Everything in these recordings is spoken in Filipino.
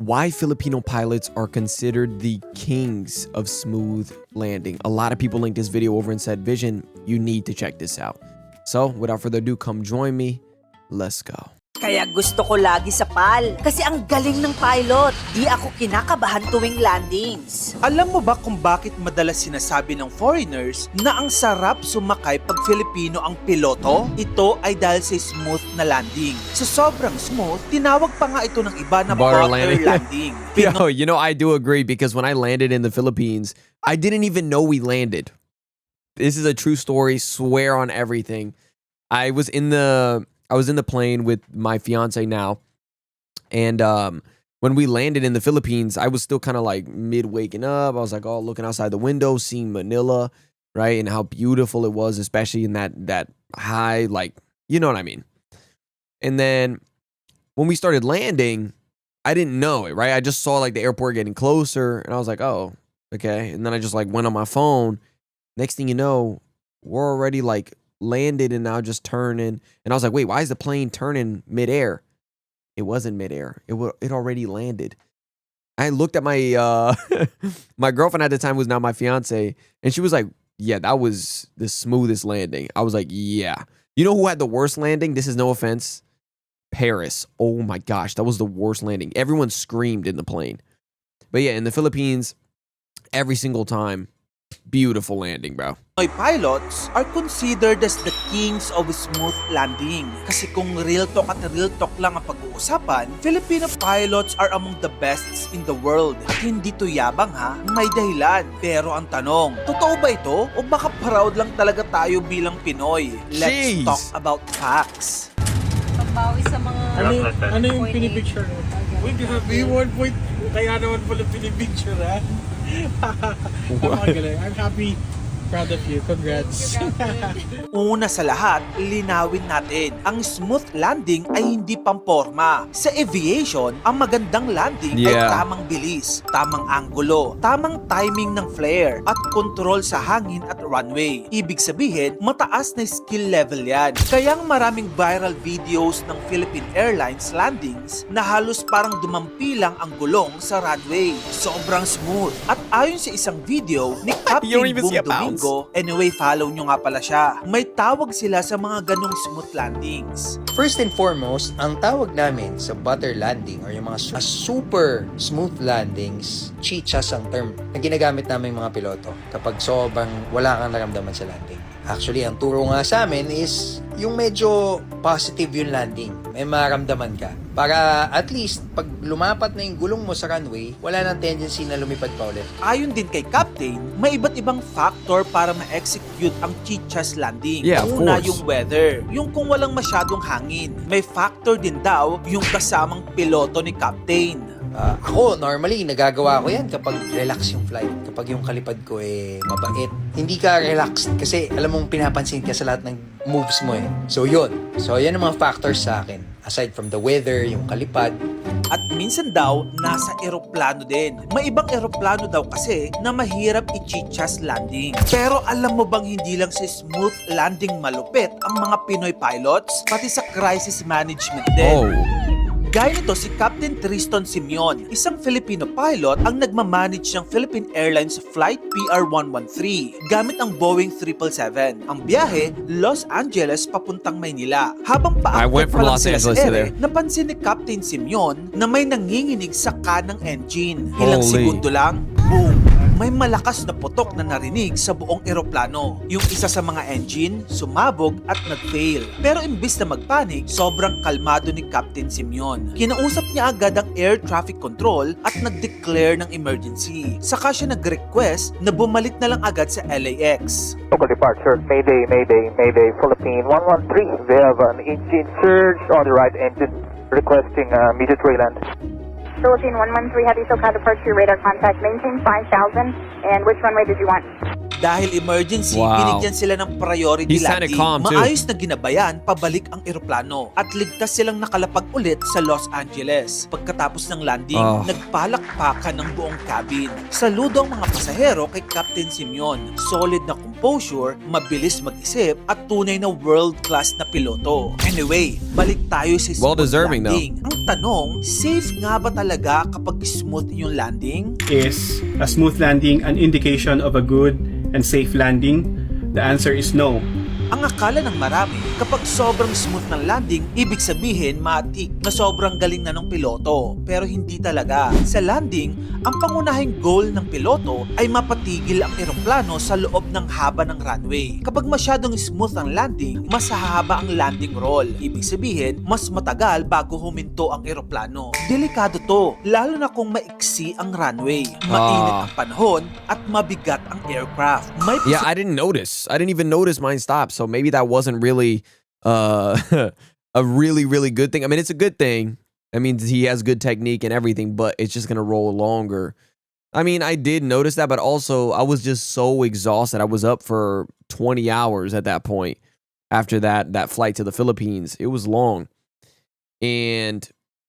why Filipino pilots are considered the kings of smooth landing. A lot of people linked this video over and said, Vision, you need to check this out. So without further ado, come join me. Let's go. Kaya gusto ko lagi sa PAL kasi ang galing ng pilot. Di ako kinakabahan tuwing landings. Alam mo ba kung bakit madalas sinasabi ng foreigners na ang sarap sumakay pag Filipino ang piloto? Ito ay dahil sa smooth na landing. Sa sobrang smooth, tinawag pa nga ito ng iba na butter landing. Yo, you know, I do agree because when I landed in the Philippines, I didn't even know we landed. This is a true story, swear on everything. I was in the plane with my fiance now, and when we landed in the Philippines, I was still kind of like mid waking up. I was like, oh, looking outside the window, seeing Manila, right, and how beautiful it was, especially in that high, like, you know what I mean. And then when we started landing, I didn't know it, right? I just saw like the airport getting closer, and I was like, oh, okay. And then I just like went on my phone. Next thing you know, we're already like landed and now just turning. And I was like, wait, why is the plane turning midair? It wasn't midair. It already landed. I looked at my my girlfriend at the time was now my fiance, and she was like, yeah, that was the smoothest landing. I was like, yeah. You know who had the worst landing? This is no offense. Paris. Oh my gosh, that was the worst landing. Everyone screamed in the plane. But yeah, in the Philippines, every single time, beautiful landing, bro. Pinoy pilots are considered as the kings of smooth landing. Kasi kung real talk at real talk lang ang pag-uusapan, Filipino pilots are among the best in the world. At hindi to yabang ha, may dahilan. Pero ang tanong, totoo ba ito? O baka proud lang talaga tayo bilang Pinoy? Let's talk about facts. Pambawi sa mga... Ano yung pinipicture mo? Uy, grabe, 1 point. Kaya naman pala pinipicture, ha? Napakagaling. I'm happy. Proud of you. Congrats. Una sa lahat, linawin natin, ang smooth landing ay hindi pamporma. Sa aviation, ang magandang landing ay tamang bilis, tamang anggulo, tamang timing ng flare, at control sa hangin at runway. Ibig sabihin, mataas na skill level yan. Kayang maraming viral videos ng Philippine Airlines landings na halos parang dumampilang ang gulong sa runway. Sobrang smooth. At ayon sa isang video ni Captain Boom Domingo, anyway, follow nyo nga pala siya. May tawag sila sa mga ganong smooth landings. First and foremost, ang tawag namin sa butter landing or yung mga super smooth landings, chichas ang term na ginagamit namin mga piloto kapag sobrang wala kang naramdaman sa landing. Actually, ang turo nga sa amin is yung medyo positive yung landing. May maramdaman ka. Para at least, pag lumapat na yung gulong mo sa runway, wala nang tendency na lumipad pa ulit. Ayon din kay Captain, may iba't ibang factor para ma-execute ang chichas landing. Yeah, of Una, course. yung weather. Yung kung walang masyadong hangin. May factor din daw yung kasamang piloto ni Captain. Ako, normally, nagagawa ko yan kapag relax yung flight. Kapag yung kalipad ko mabait. Hindi ka relaxed kasi alam mong pinapansin ka sa lahat ng moves mo So, yun. So, yan ang mga factors sa akin. Aside from the weather, yung kalipad. At minsan daw, nasa eroplano din. May ibang eroplano daw kasi na mahirap i-chichas landing. Pero alam mo bang hindi lang sa smooth landing malupit ang mga Pinoy pilots? Pati sa crisis management din. Oh. Gaya nito si Captain Tristan Simeon, isang Filipino pilot ang nagmamanage ng Philippine Airlines Flight PR-113 gamit ang Boeing 777. Ang biyahe, Los Angeles papuntang Maynila. Habang I went paakit from pa lang Los sila sa Angeles to ere, there. napansin ni Captain Simeon na may nanginginig sa kanang engine. Ilang Holy. segundo lang, boom! May malakas na putok na narinig sa buong eroplano. Yung isa sa mga engine, sumabog at nag-fail. Pero imbis na magpanik, sobrang kalmado ni Captain Simeon. Kinausap niya agad ang air traffic control at nag-declare ng emergency. Saka siya nag-request na bumalik na lang agad sa LAX. Local departure, Mayday, Mayday, Mayday, Philippine 113. They have an engine surge on the right engine, requesting immediate reland. Philippine 113, have you SoCal departure radar contact, maintain 5,000, and which runway did you want? Dahil emergency, Wow. binigyan sila ng priority He sounded landing. calm, too. Maayos na ginabayan pabalik ang eroplano at ligtas silang nakalapag ulit sa Los Angeles. Pagkatapos ng landing, nagpalakpakan ng buong cabin. Saludo ang mga pasahero kay Captain Simeon. Solid na composure, mabilis mag-isip, at tunay na world-class na piloto. Anyway, balik tayo sa smooth Well-deserving, landing. Ang tanong, safe nga ba talaga kapag smooth yung landing? Is a smooth landing an indication of a good and safe landing? The answer is no. Ang akala ng marami, kapag sobrang smooth ng landing, ibig sabihin matik na sobrang galing na ng piloto. Pero hindi talaga. Sa landing, ang pangunahing goal ng piloto ay mapatigil ang eroplano sa loob ng haba ng runway. Kapag masyadong smooth ang landing, mas hahaba ang landing roll. Ibig sabihin, mas matagal bago huminto ang eroplano. Delikado to, lalo na kung maiksi ang runway, mainit ang panahon, at mabigat ang aircraft. Yeah, I didn't notice. I didn't even notice mine stopped. So maybe that wasn't really a really good thing. I mean, it's a good thing. I mean, he has good technique and everything, but it's just going to roll longer. I mean, I did notice that, but also I was just so exhausted. I was up for 20 hours at that point after that flight to the Philippines. It was long. And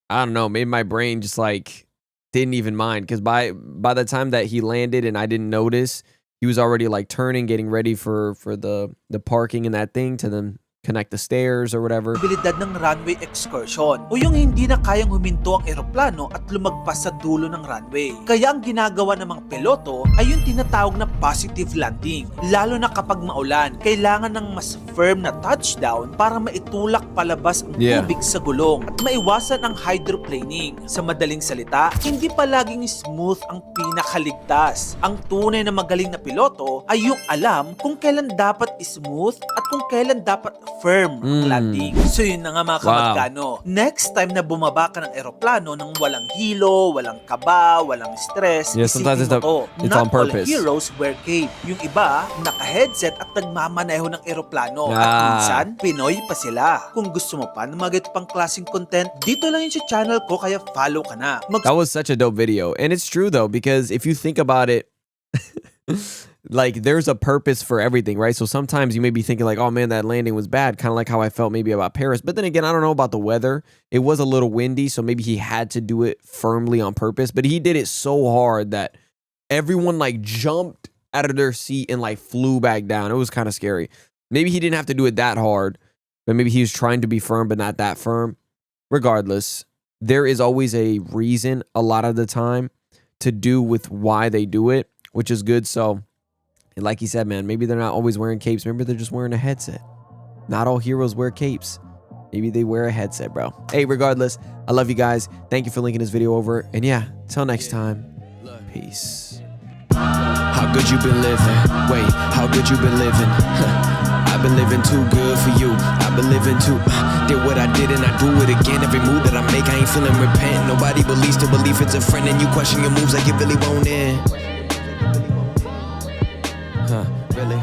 I don't know, maybe my brain just like didn't even mind, because by the time that he landed and I didn't notice, he was already like turning, getting ready for the parking and that thing to then connect the stairs or whatever. Abilidad ng runway excursion o yung hindi na kayang huminto ang eroplano at lumagpas sa dulo ng runway. Kaya ang ginagawa ng mga piloto ay yung tinatawag na positive landing. Lalo na kapag maulan, kailangan ng mas firm na touchdown para maitulak palabas ang tubig sa gulong at maiwasan ang hydroplaning. Sa madaling salita, hindi palaging smooth ang pinakaligtas. Ang tunay na magaling na piloto ay yung alam kung kailan dapat smooth at kung kailan dapat firm ang landing. So yun na nga mga kamagkano. Next time na bumaba ka ng eroplano nang walang hilo, walang kaba, walang stress, sometimes isipin mo it's not on purpose. all heroes wear cape. Yung iba, naka-headset at nagmamaneho ng eroplano. At minsan, Pinoy pa sila. Kung gusto mo pa ng mga ito pang klaseng content, dito lang yun sa channel ko, kaya follow ka na. That was such a dope video. And it's true though, because if you think about it, like there's a purpose for everything, right? So sometimes you may be thinking like, oh man, that landing was bad. Kind of like how I felt maybe about Paris. But then again, I don't know about the weather. It was a little windy, so maybe he had to do it firmly on purpose. But he did it so hard that everyone like jumped out of their seat and like flew back down. It was kind of scary. Maybe he didn't have to do it that hard, but maybe he was trying to be firm, but not that firm. Regardless, there is always a reason a lot of the time to do with why they do it, which is good. So like he said, man, maybe they're not always wearing capes. Maybe they're just wearing a headset. Not all heroes wear capes. Maybe they wear a headset, bro. Hey, regardless, I love you guys. Thank you for linking this video over. And yeah, till next time, peace. How good you been living? Wait, how good you been living? I've been living too good for you. I've been living too. Did what I did and I do it again. Every move that I make, I ain't feeling repent. Nobody believes to believe it's a friend, and you question your moves like you really won't end. Really?